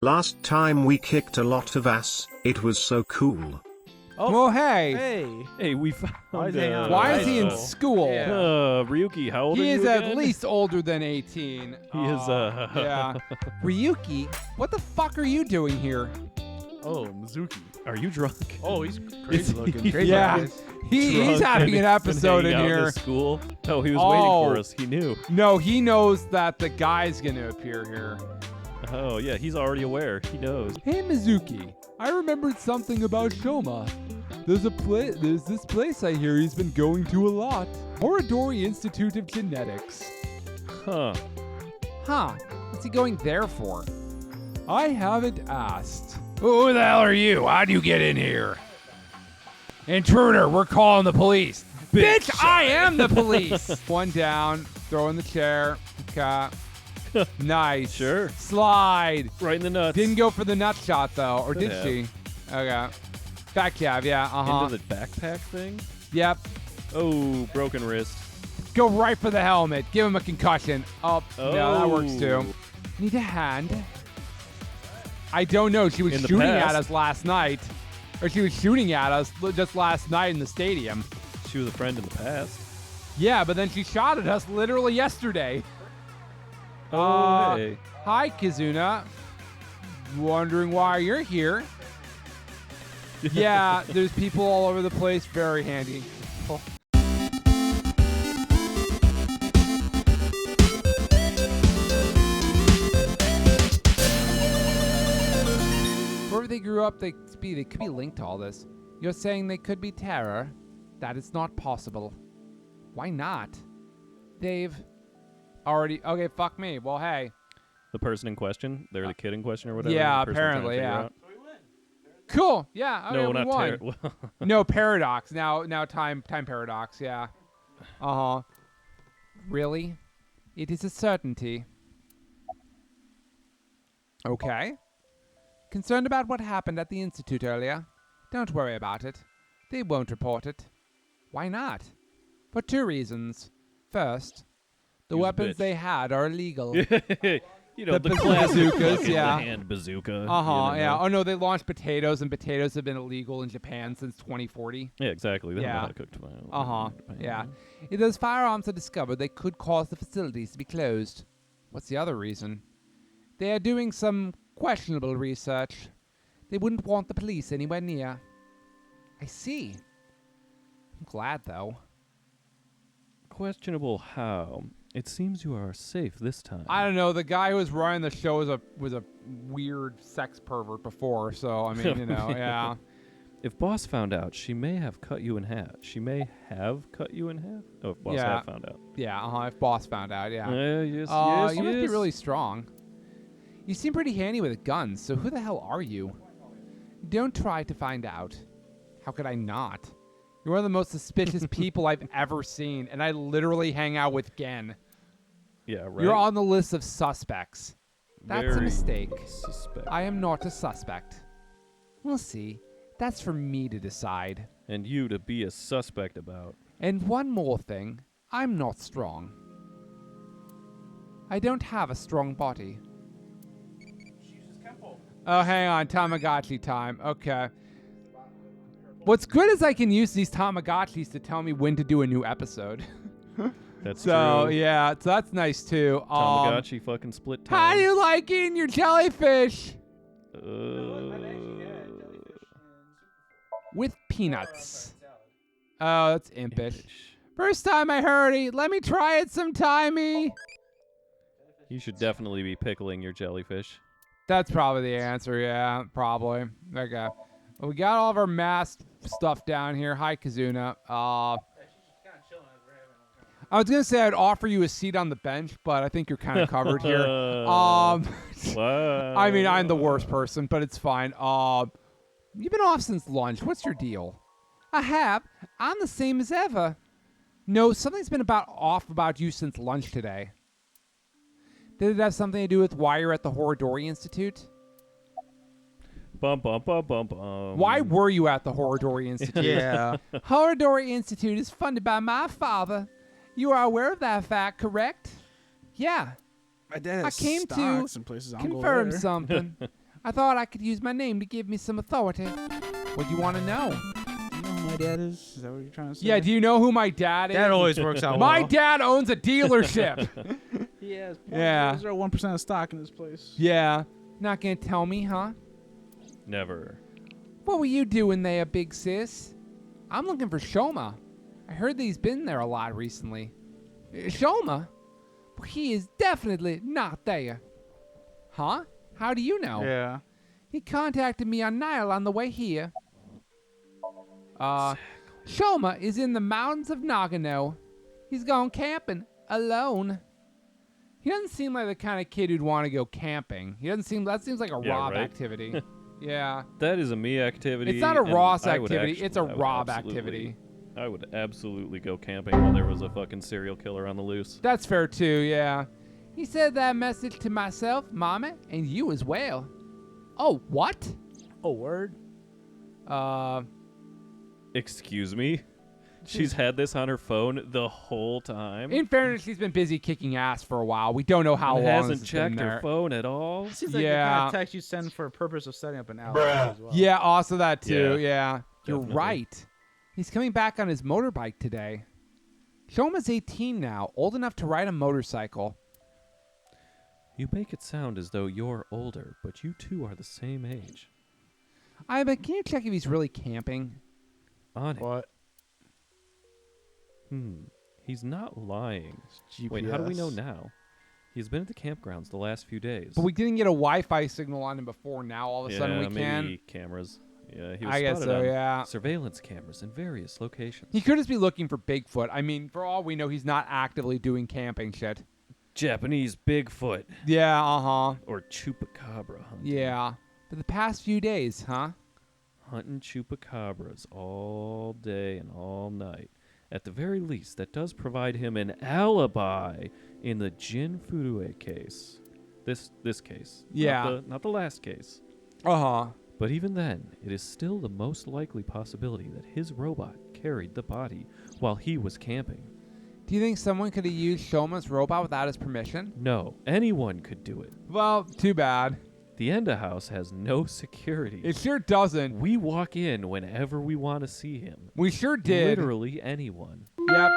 Last time we kicked a lot of ass, it was so cool. Oh, Well, hey. hey, we found. Why is he in school? Ryuki, how old are He you is again? at least older than 18. He is, Yeah. Ryuki, what the fuck are you doing here? Oh, Mizuki. Are you drunk? Oh, he's crazy looking. he Crazy Yeah. eyes. He's Drunk having and an episode been in hanging out here. School. Oh, he was Oh. waiting for us. He knew. No, he knows that the guy's gonna appear here. Oh yeah, he's already aware. He knows. Hey Mizuki, I remembered something about Shoma. There's this place I hear he's been going to a lot. Horodori Institute of Genetics. Huh. Huh, what's he going there for? I haven't asked. Who the hell are you? How'd you get in here? Intruder, we're calling the police. Bitch, I am the police. One down, throw in the chair. Okay. Nice. Sure. Slide. Right in the nuts. Didn't go for the nut shot though, or Could did have. she? Okay. Back jab, yeah. Uh-huh. Into the backpack thing. Yep. Oh, broken wrist. Go right for the helmet. Give him a concussion. Oh, no, that works too. Oh. Need a hand. I don't know. She was In the shooting past. at us last night. Or she was shooting at us just last night in the stadium. She was a friend in the past. Yeah, but then she shot at us literally yesterday. Oh, hey. Hi, Kizuna. Wondering why you're here. Yeah, there's people all over the place. Very handy. Oh. Wherever they grew up, they could be linked to all this. You're saying they could be terror? That is not possible. Why not? They've already... Okay, fuck me. Well, hey. The person in question, they're the kid in question or whatever. Yeah, the person we're trying to apparently, figure yeah. out. Cool. Yeah. Okay, No, we not won. terror. No, paradox. Now time paradox. Yeah. Uh-huh. Really? It is a certainty. Okay. Concerned about what happened at the Institute earlier? Don't worry about it. They won't report it. Why not? For two reasons. First, the Use a weapons bitch. they had are illegal. You know, The the classic bazookas, fucking yeah. hand bazooka. Uh-huh, you yeah. know? Oh, no, they launched potatoes, and potatoes have been illegal in Japan since 2040. Yeah, exactly. They don't know Yeah. how to cook tomato. Uh-huh, yeah. If those firearms are discovered, they could cause the facilities to be closed. What's the other reason? They are doing some questionable research. They wouldn't want the police anywhere near. I see. I'm glad, though. Questionable how? It seems you are safe this time. I don't know. The guy who was running the show was a weird sex pervert before, so, I mean, you know, yeah. If Boss found out, she may have cut you in half. She may have cut you in half? Oh, if Boss Yeah. had found out. Yeah, uh-huh, if Boss found out, yeah. Yes, You yes, must be yes. really strong. You seem pretty handy with guns, so who the hell are you? Don't try to find out. How could I not? You're one of the most suspicious people I've ever seen, and I literally hang out with Gen. Yeah, right. You're on the list of suspects. That's a Very mistake. Suspect. I am not a suspect. We'll see. That's for me to decide. And you to be a suspect about. And one more thing. I'm not strong. I don't have a strong body. Oh, hang on. Tamagotchi time. Okay. What's good is I can use these Tamagotchis to tell me when to do a new episode. That's So, true. yeah. So that's nice, too. Tamagotchi fucking split time. How do you like eating your jellyfish? With peanuts. Oh, that's impish. First time I heard it. Let me try it sometimey. You should definitely be pickling your jellyfish. That's probably the answer, yeah, probably. Okay. Well, we got all of our masked stuff down here. Hi, Kazuna. I was going to say I'd offer you a seat on the bench, but I think you're kind of covered here. Wow. I mean, I'm the worst person, but it's fine. You've been off since lunch. What's your deal? I have. I'm the same as ever. No, something's been off about you since lunch today. Did it have something to do with why you're at the Horodori Institute? Bum, bum, bum, bum, bum. Why were you at the Horodori Institute? Yeah. Horodori Institute is funded by my father. You are aware of that fact, correct? Yeah. My dad has I came to stocks in places. I'll go confirm there. something. I thought I could use my name to give me some authority. What do you want to know? You know who my dad is? Is that what you're trying to say? Yeah, do you know who my dad is? That always works out My well. dad owns a dealership. He has Yeah. 0.01% of stock in this place. Yeah. Not gonna tell me, huh? Never. What were you doing there, big sis? I'm looking for Shoma. I heard that he's been there a lot recently. Shoma? Well, he is definitely not there. Huh? How do you know? Yeah. He contacted me on Nile on the way here. Shoma is in the mountains of Nagano. He's gone camping alone. He doesn't seem like the kind of kid who'd want to go camping. That seems like a Yeah, Rob right? activity. Yeah. That is a me activity. It's not a and Ross I would activity, actually- it's a I would Rob absolutely- activity. I would absolutely go camping while there was a fucking serial killer on the loose. That's fair too, yeah. He said that message to myself, Mama, and you as well. Oh, what? Oh, word? Excuse me? She's had this on her phone the whole time? In fairness, she's been busy kicking ass for a while. We don't know how and long hasn't this has been checked her there. phone at all? Seems like the Yeah. kind of text you send for a purpose of setting up an alibi as well. Yeah, also that too, Yeah, yeah. You're definitely. right. He's coming back on his motorbike today. Shoma's 18 now, old enough to ride a motorcycle. You make it sound as though you're older, but you two are the same age. But can you check if he's really camping? On it. What? He's not lying. GPS. Wait, how do we know now? He's been at the campgrounds the last few days. But we didn't get a Wi-Fi signal on him before. Now all of a sudden we maybe can. cameras. Yeah, he was I guess spotted so, on yeah. surveillance cameras in various locations. He could just be looking for Bigfoot. I mean, for all we know, he's not actively doing camping shit. Japanese Bigfoot Yeah, uh-huh. or chupacabra hunting. Yeah. For the past few days, huh? Hunting chupacabras all day and all night. At the very least, that does provide him an alibi in the Jin Furue case. This case. Yeah. Not the last case. Uh-huh. But even then, it is still the most likely possibility that his robot carried the body while he was camping. Do you think someone could have used Shoma's robot without his permission? No, anyone could do it. Well, too bad. The Enda house has no security. It sure doesn't. We walk in whenever we want to see him. We sure did. Literally anyone. Yep.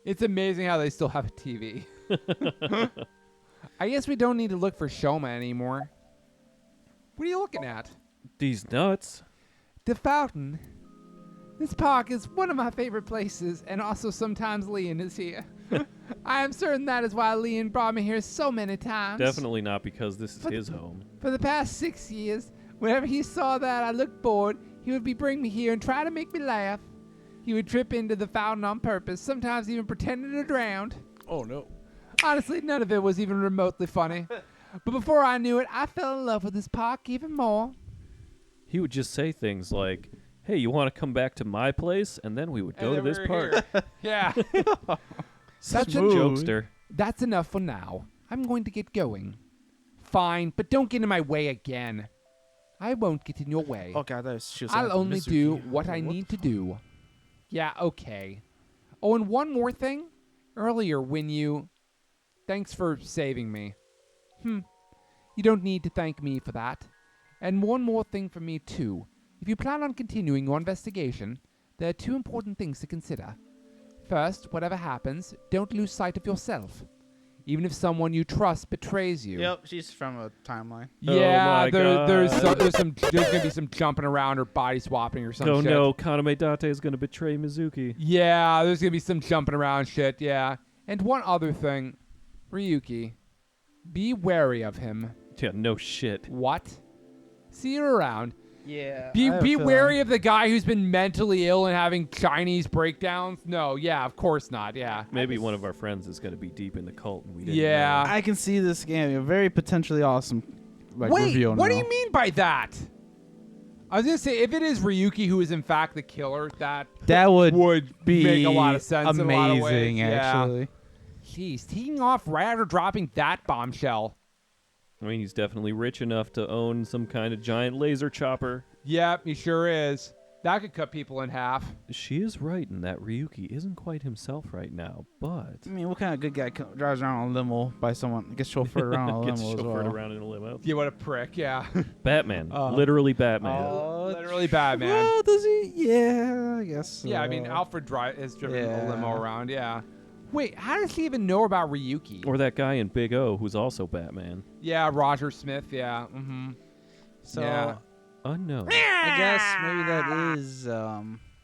It's amazing how they still have a TV. I guess we don't need to look for Shoma anymore. What are you looking at? These nuts. The fountain. This park is one of my favorite places, and also sometimes Leon is here. I am certain that is why Leon brought me here so many times. Definitely not because this is But- his home. For the past 6 years, whenever he saw that I looked bored, he would bring me here and try to make me laugh. He would trip into the fountain on purpose, sometimes even pretending to drown. Oh, no. Honestly, none of it was even remotely funny. But before I knew it, I fell in love with this park even more. He would just say things like, "Hey, you want to come back to my place?" And then we would go to then we this were park. here. Yeah. Such a Smooth. jokester. That's enough for now. I'm going to get going. Fine, but don't get in my way again. I won't get in your way. Oh, God, she was I'll like only Mizuki. do what I What need the to do. Yeah, okay. Oh, and one more thing. Earlier when you... Thanks for saving me. You don't need to thank me for that. And one more thing for me, too. If you plan on continuing your investigation, there are two important things to consider. First, whatever happens, don't lose sight of yourself. Even if someone you trust betrays you. Yep, she's from a timeline. Yeah, Oh my there's God. gonna be some jumping around or body swapping or some Oh shit. no, Kaname Date is going to betray Mizuki. Yeah, there's gonna be some jumping around shit. Yeah, and one other thing, Ryuki, be wary of him. Yeah, no shit. What? See you around. Yeah. Be wary of the guy who's been mentally ill and having Chinese breakdowns. No, yeah, of course not. Yeah. Maybe one of our friends is going to be deep in the cult and we didn't Yeah. know. I can see this game a very potentially awesome Wait, reveal what do now. you mean by that? I was gonna say if it is Ryuki who is in fact the killer, that would be make a lot of sense in a lot of ways, amazing, yeah. actually. Jeez, teeing off right after dropping that bombshell. I mean, he's definitely rich enough to own some kind of giant laser chopper. Yep, he sure is. That could cut people in half. She is right in that Ryuki isn't quite himself right now, but I mean, what kind of good guy drives around on a limo by someone, gets chauffeured around on a gets limo as chauffeured well? around in a limo. Yeah, what a prick. Yeah. Batman, literally Batman. Literally Batman. Well, does he? Yeah, I guess. Yeah, I mean, Alfred has driven a limo Yeah. around. Yeah. Wait, how does he even know about Ryuki? Or that guy in Big O who's also Batman. Yeah, Roger Smith. Yeah. Mm-hmm. So Yeah. Unknown. I guess maybe that is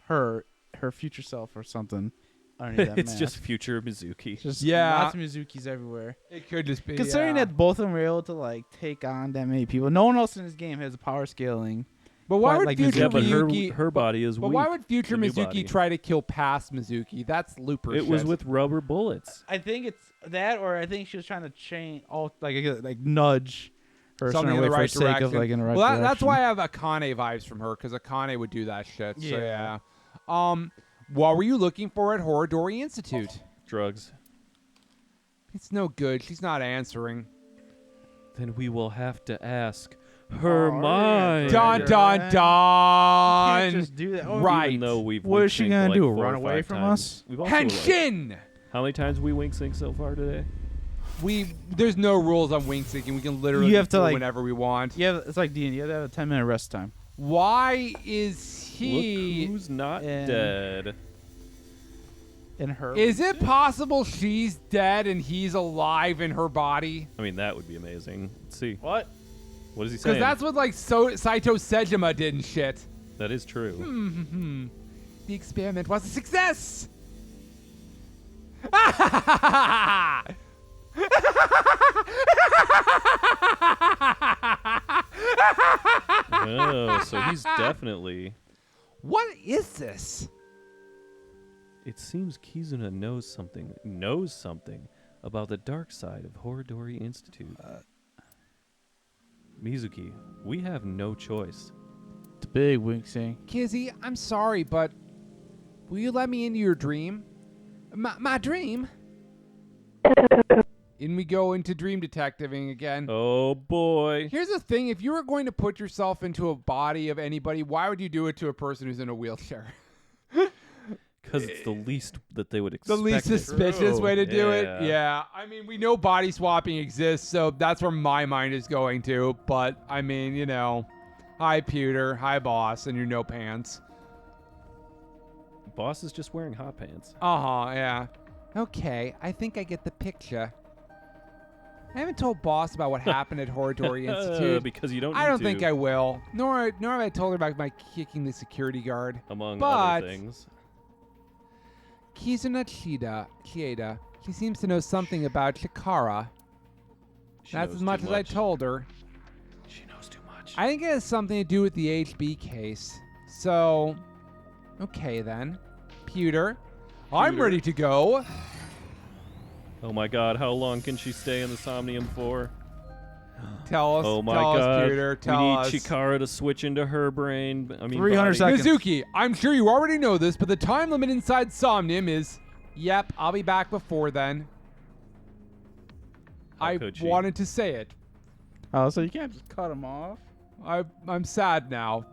her future self or something. Underneath that It's mask. just future Mizuki. Just Yeah. lots of Mizukis everywhere. It could just be. Considering yeah. that both of them were able to like take on that many people, no one else in this game has power scaling. But why quite would like future Yeah, but Ryuki? her body is But weak. why would future the new Mizuki body. try to kill past Mizuki? That's Looper It was shit. with rubber bullets. I think it's that, or I think she was trying to change, like nudge her Something certain in way the for right sake of direction. like in the right Well, direction. that's why I have Akane vibes from her, because Akane would do that shit. So Yeah. yeah. What were you looking for at Horodori Institute? Drugs. It's no good. She's not answering. Then we will have to ask her Oh, mind. Dun dun You dun. can't just do that. Oh, Right. Even though we've What is she wink-synced gonna like do, 4 run or away 5 from times. us? We've also, like, Henshin. how many times we wink sync so far today? There's no rules on wing syncing. We can literally You have to, do like- whenever we want. Yeah, it's like D&D. You have to have a 10-minute rest time. Why is he? Look who's not And- dead. In her. Is it possible she's dead and he's alive in her body? I mean, that would be amazing. Let's see. What? What is he Because saying? that's what like Saito Sejima did and shit. That is true. Hmm. The experiment was a success. Oh, so he's definitely... What is this? It seems Kizuna knows something about the dark side of Horodori Institute. Mizuki, we have no choice. It's big, Winksy. Kizzy, I'm sorry, but will you let me into your dream? My dream? In we go into dream detectiving again. Oh boy. Here's the thing, if you were going to put yourself into a body of anybody, why would you do it to a person who's in a wheelchair? Because it's the least that they would expect. The least it. suspicious way to do it? Yeah. Yeah. I mean, we know body swapping exists, so that's where my mind is going to. But, I mean, you know, hi, Pewter. Hi, boss. And your no pants. Boss is just wearing hot pants. Uh-huh, yeah. Okay, I think I get the picture. I haven't told boss about what happened at Horodori Institute. Because you don't I need don't to, think I will. Nor have I told her about my kicking the security guard. among but- other things. Kizuna Chieda. She seems to know something about Chikara. She That's knows as too much as I told her. She knows too much. I think it has something to do with the HB case. So, okay then. Pewter, I'm Pewter. ready to go. Oh my god, how long can she stay in the Somnium for? Tell us, Oh my tell god. us, Pewter, tell we need us. Chikara to switch into her brain. I mean, 300 body. seconds. Mizuki, I'm sure you already know this, but the time limit inside Somnium is... Yep, I'll be back before then. How I could she? wanted to say it. Oh, so you can't just cut him off? I'm sad now.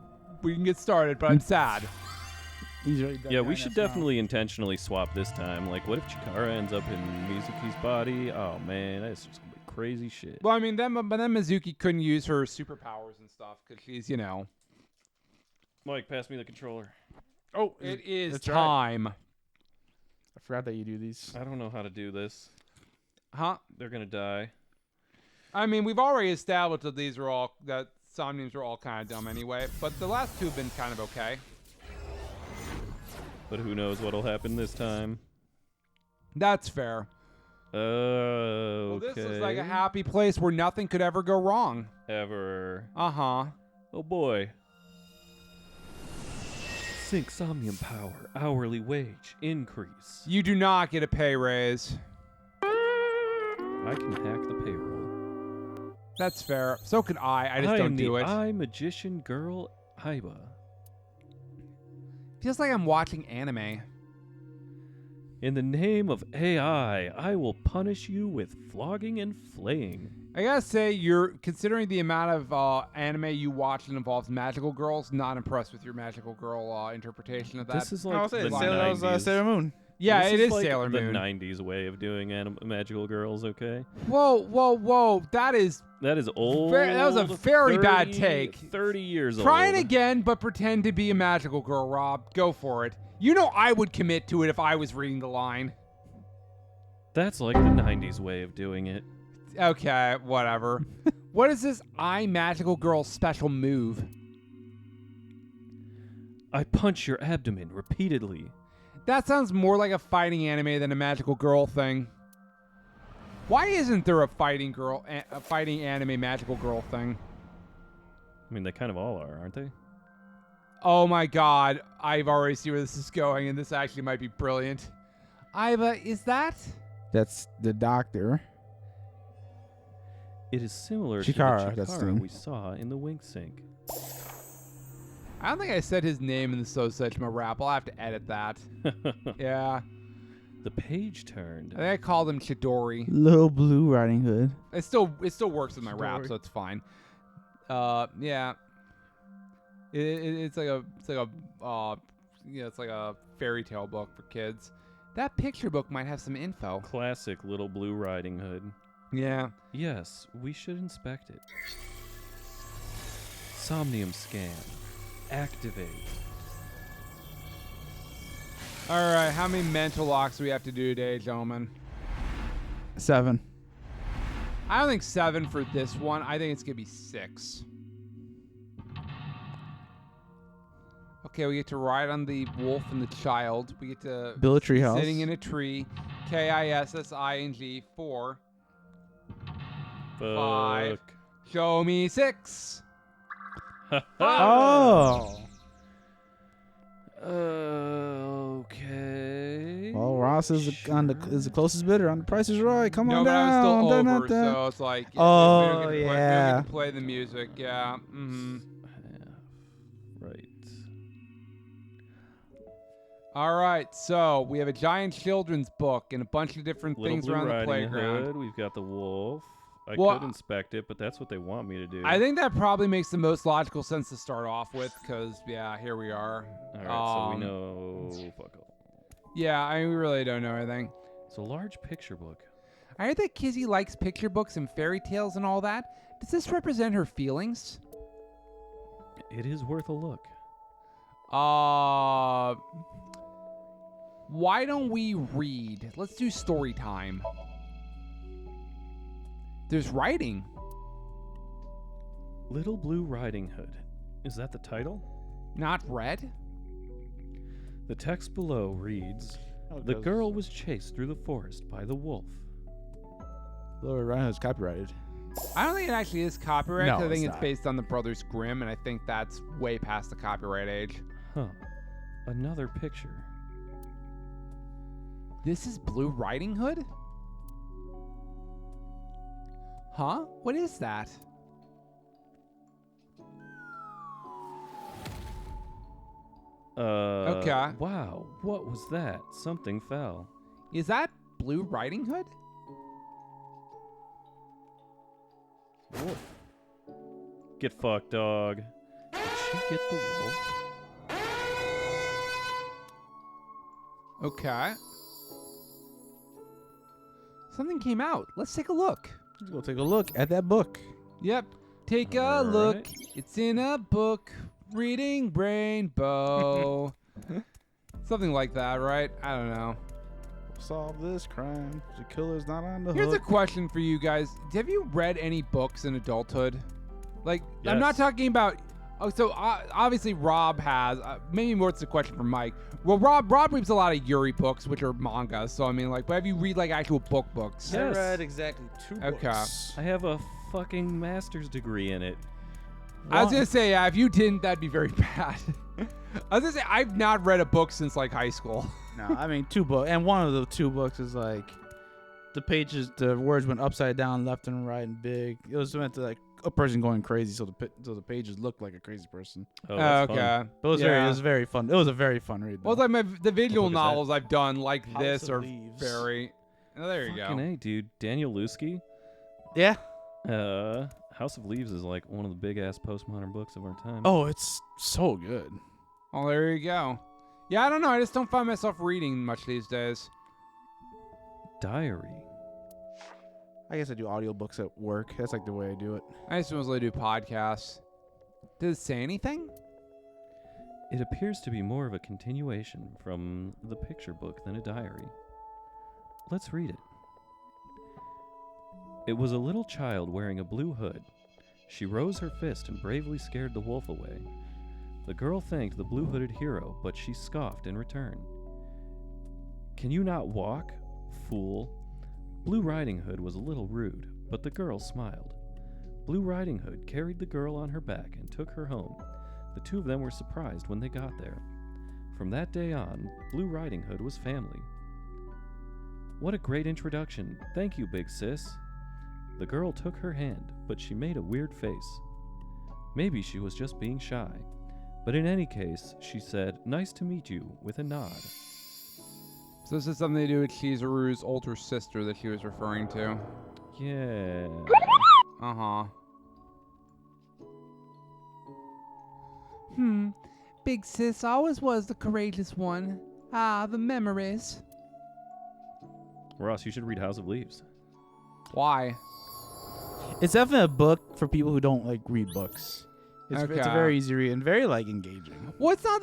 We can get started, but I'm sad. He's already done Yeah, that we in should that song. definitely intentionally swap this time. Like, what if Chikara ends up in Mizuki's body? Oh man, that's just gonna be crazy shit. Well, I mean, then Mizuki couldn't use her superpowers and stuff because she's, you know. Mike, pass me the controller. Oh, It is that's right. time. I forgot that you do these. I don't know how to do this. Huh? They're gonna die. I mean, we've already established that that Somniums are all kind of dumb anyway, but the last two have been kind of okay. But who knows what'll happen this time. That's fair. Oh, Well, this is like a happy place where nothing could ever go wrong. Ever. Uh-huh. Oh boy. Sync Somnium power. Hourly wage. Increase. You do not get a pay raise. I can hack the payroll. That's fair. So could I just don't do it. I magician girl Aiba. Feels like I'm watching anime. In the name of AI, I will punish you with flogging and flaying. I gotta say, you're considering the amount of anime you watch that involves magical girls. Not impressed with your magical girl interpretation of that. This is like the That 90s. was Sailor Moon. yeah, This it is like Sailor the Moon. 90s way of doing magical girls, okay? Whoa! That is That is old. that was a very bad 30 take. 30 years old. Try it again, but pretend to be a magical girl, Rob. Go for it. You know I would commit to it if I was reading the line. That's like the 90s way of doing it. Okay, whatever. What is this I Magical Girl special move? I punch your abdomen repeatedly. That sounds more like a fighting anime than a magical girl thing. Why isn't there a fighting anime magical girl thing? I mean, they kind of all are, aren't they? Oh my god, I've already seen where this is going, and this actually might be brilliant. Is that? That's the doctor. It is similar Chikara, to that's the the Chikara name. we saw in the Wink Sink. I don't think I said his name in the So Such My rap. I'll have to edit that. Yeah. The page turned. I think I called him Chidori. Little Blue Riding Hood. It still works with my rap, Chidori. so it's fine. Yeah. It's like a fairy tale book for kids. That picture book might have some info. Classic Little Blue Riding Hood. Yeah. Yes, we should inspect it. Somnium scan. Activate. All right, how many mental locks do we have to do today, gentlemen? 7. I don't think 7 for this one. I think it's going to be 6. Okay, we get to ride on the wolf and the child. We get to Build a treehouse. sitting in a tree. KISSING 4. Fuck. 5. Show me 6. Oh. Okay. Well, Ross is the closest bidder on The Price is Right. Come No, on but down. I was still dun, over, dun, dun. so it's like Oh, we don't get to play, we don't yeah. get to play the music. Yeah. Mm-hmm. Right. All right, so we have a giant children's book and a bunch of different Little things Blue around the Riding playground. Hood. We've got the wolf. I Well, could inspect it, but that's what they want me to do. I think that probably makes the most logical sense to start off with, because yeah, here we are. All right, so we know. Fuck all. Yeah, I mean, we really don't know anything. It's a large picture book. I heard that Kizzy likes picture books and fairy tales and all that. Does this represent her feelings? It is worth a look. Why don't we read? Let's do story time. There's writing. Little Blue Riding Hood. Is that the title? Not read? The text below reads, "The girl was chased through the forest by the wolf." Little Riding Hood's copyrighted. I don't think it actually is copyright. No, I think it's it's not. based on the Brothers Grimm, and I think that's way past the copyright age. Huh. Another picture. This is Blue Riding Hood? Huh? What is that? Okay. Wow, what was that? Something fell. Is that Blue Riding Hood? Wolf. Get fucked, dog. Did she get the wolf? Okay. Something came out. Let's take a look. Let's go take a look at that book. Yep. Take a All look. right. It's in a book. Reading Rainbow. Something like that, right? I don't know. Solve this crime. The killer's not on the Here's a hook. question for you guys. Have you read any books in adulthood? Like, I'm not Yes. talking about... Oh, so obviously Rob has. Maybe more it's a question for Mike. Well, Rob reads a lot of Yuri books, which are manga. So, I mean, like, but have you read, like, actual books? Yes. I read exactly 2 Okay. books. I have a fucking master's degree in it. I was going to say, yeah, if you didn't, that'd be very bad. I was going to say, I've not read a book since, like, high school. No, I mean 2 books, and one of the 2 books is like the pages, the words went upside down, left and right, and big. It was meant to like a person going crazy, so the pages look like a crazy person. Oh, that's okay. fun. But it was very fun. It was a very fun read. Well, though. like the visual book is that? novels I've done like House this of are Leaves. very. Oh, there you Fucking go. A, dude. Daniel Lusky. Yeah. House of Leaves is like one of the big ass postmodern books of our time. Oh, it's so good. Well, there you go. Yeah, I don't know. I just don't find myself reading much these days. Diary. I guess I do audiobooks at work. That's like the way I do it. I just mostly do podcasts. Does it say anything? It appears to be more of a continuation from the picture book than a diary. Let's read it. It was a little child wearing a blue hood. She rose her fist and bravely scared the wolf away. The girl thanked the blue-hooded hero, but she scoffed in return. Can you not walk, fool? Blue Riding Hood was a little rude, but the girl smiled. Blue Riding Hood carried the girl on her back and took her home. The two of them were surprised when they got there. From that day on, Blue Riding Hood was family. What a great introduction. Thank you, big sis. The girl took her hand, but she made a weird face. Maybe she was just being shy. But in any case, she said, "Nice to meet you," with a nod. So this is something to do with Chizuru's older sister that she was referring to. Yeah. Uh-huh. Big sis always was the courageous one. Ah, the memories. Ross, you should read House of Leaves. Why? It's definitely a book for people who don't like read books. It's a Okay. very easy read and very like engaging. Well, it's not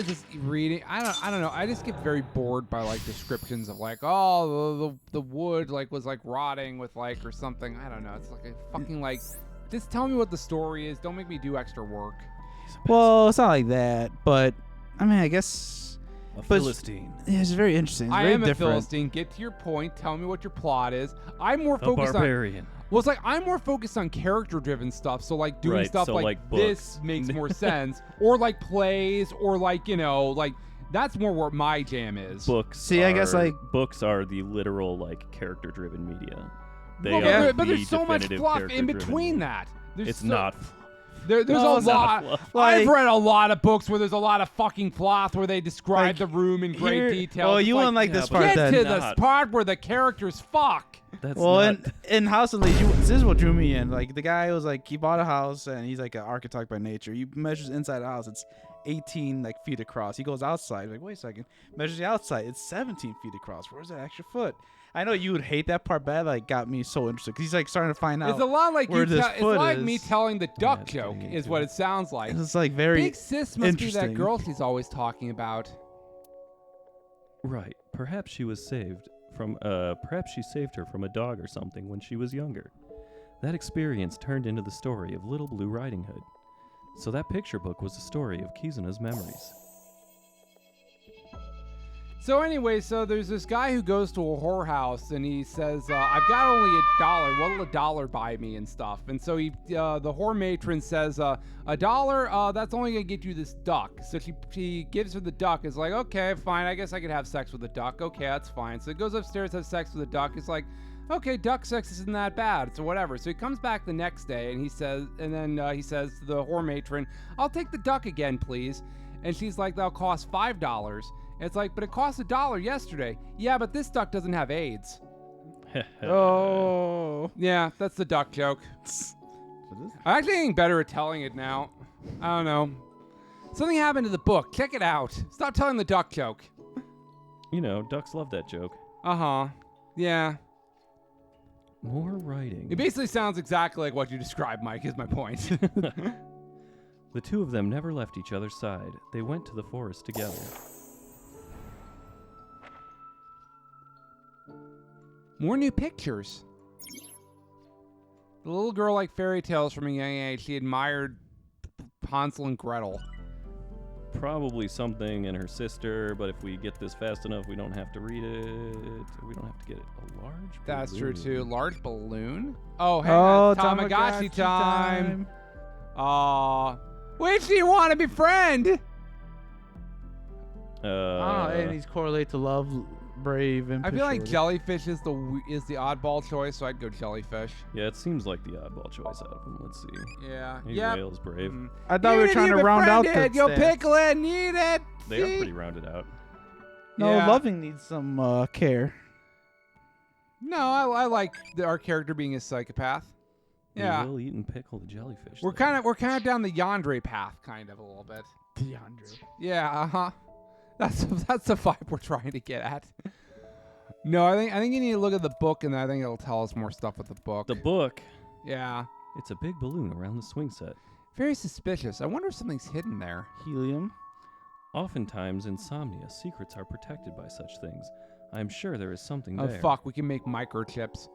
just reading. I don't know. I just get very bored by like descriptions of like, oh, the wood like was like rotting with like or something. I don't know. It's like a fucking like, just tell me what the story is. Don't make me do extra work. Well, it's not like that, but I mean, I guess A but- Philistine. yeah, it's very interesting. It's I very am a different. Philistine. Get to your point. Tell me what your plot is. I'm more A focused on. barbarian. Well, it's like I'm more focused on character-driven stuff. So like doing Right, stuff so, like like, this books. makes more sense, or like plays, or like like that's more where my jam is. Books. See, I guess, like- books are the literal like character-driven media. They Well, are but the there's so much definitive fluff in character-driven between media. that. There's It's so- not. There's No, a it's not lot. fluff. I've Like- read a lot of books where there's a lot of fucking fluff where they describe Like, the room in great here- detail. Oh, It's you wouldn't like yeah, this but- part get then. to the Not. part where the characters fuck. That's Well, not. in House of Leaves, this is what drew me in. Like the guy was like, he bought a house and he's like an architect by nature. He measures inside the house, it's 18 like feet across. He goes outside, like wait a second, measures the outside, it's 17 feet across. Where's that extra foot? I know you would hate that part, but that like got me so interested because he's like starting to find out. It's a lot like where you. this It's foot like is. me telling the duck it's joke getting is into what it. it sounds like. It's like very Big sis must be that interesting. girl she's always talking about. Right. Perhaps she saved her from a dog or something when she was younger. That experience turned into the story of Little Blue Riding Hood. So that picture book was the story of Kizuna's memories. So anyway, so there's this guy who goes to a whorehouse and he says, "I've got only $1. What'll $1 buy me?" and stuff. And so the whore matron says, $1. That's only gonna get you this duck. So she gives her the duck. It's like, okay, fine. I guess I could have sex with a duck. Okay, that's fine. So he goes upstairs, has sex with a duck. It's like, okay, duck sex isn't that bad. So whatever. So he comes back the next day and he says to the whore matron, "I'll take the duck again, please." And she's like, "That'll cost $5. It's like, "But it cost $1 yesterday." "Yeah, but this duck doesn't have AIDS." oh. Yeah, that's the duck joke. I'm actually getting better at telling it now. I don't know. Something happened to the book. Check it out. Stop telling the duck joke. You know, ducks love that joke. Uh-huh. Yeah. More writing. It basically sounds exactly like what you described, Mike, is my point. The two of them never left each other's side. They went to the forest together. More new pictures. The little girl liked fairy tales from a young age. She admired Hansel and Gretel. Probably something in her sister, but if we get this fast enough, we don't have to read it. We don't have to get it. A large That's true, balloon. too. Large balloon? Oh, hey, Oh, Tamagotchi time. Aw. Which do you want to befriend? I don't know, and these correlate to love brave and. I feel like pushover. jellyfish is the oddball choice, so I'd go jellyfish. Yeah, it seems like the oddball choice out of them. Let's see. Yeah. Maybe Yep. whale's brave. Mhm. I thought we were trying to round out the Yo, stats. pickle it, need it. They are See? pretty rounded out. No, Yeah. loving needs some care. No, I like our character being a psychopath. Yeah. We will eat and pickle the jellyfish. We're though. kind of down the Yandere path, kind of a little bit. DeAndre. Yeah, that's the vibe we're trying to get at. No, I think you need to look at the book, and I think it'll tell us more stuff with the book. The book. Yeah, It's a big balloon around the swing set. very suspicious. I wonder if something's hidden there. Helium. Oftentimes, insomnia secrets are protected by such things. I'm sure there is something Oh there. fuck, we can make microchips.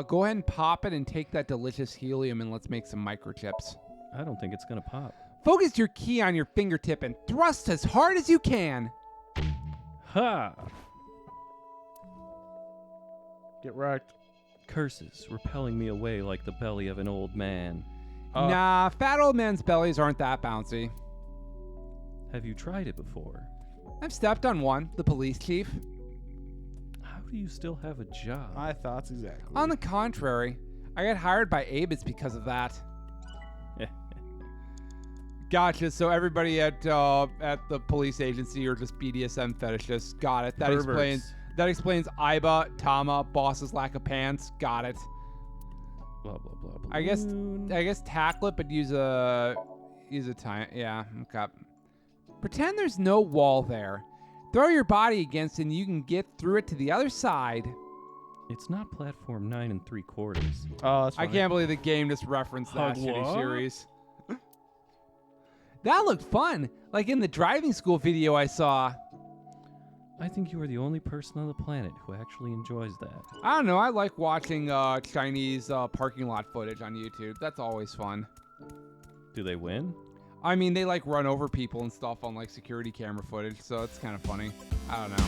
Go ahead and pop it and take that delicious helium, and let's make some microchips. I don't think it's gonna pop. Focus your key on your fingertip and thrust as hard as you can. Ha! Get wrecked. Curses repelling me away like the belly of an old man. Nah, fat old men's bellies aren't that bouncy. Have you tried it before? I've stepped on one, the police chief. How do you still have a job? My thoughts exactly. On the contrary, I got hired by Abis because of that. Gotcha. So everybody at the police agency are just BDSM fetishists. Got it. That Perverts. explains Iba, Tama, boss's lack of pants. Got it. Blah blah blah. I guess balloon. tackle it, but use a time. Yeah. Okay. Pretend there's no wall there. Throw your body against it, and you can get through it to the other side. It's not platform 9 3/4. Oh, that's I funny. can't believe the game just referenced that Hug shitty what? series. That looked fun, like in the driving school video I saw. I think you are the only person on the planet who actually enjoys that. I don't know. I like watching Chinese parking lot footage on YouTube. That's always fun. Do they win? I mean, they like run over people and stuff on like security camera footage, so it's kind of funny. I don't know.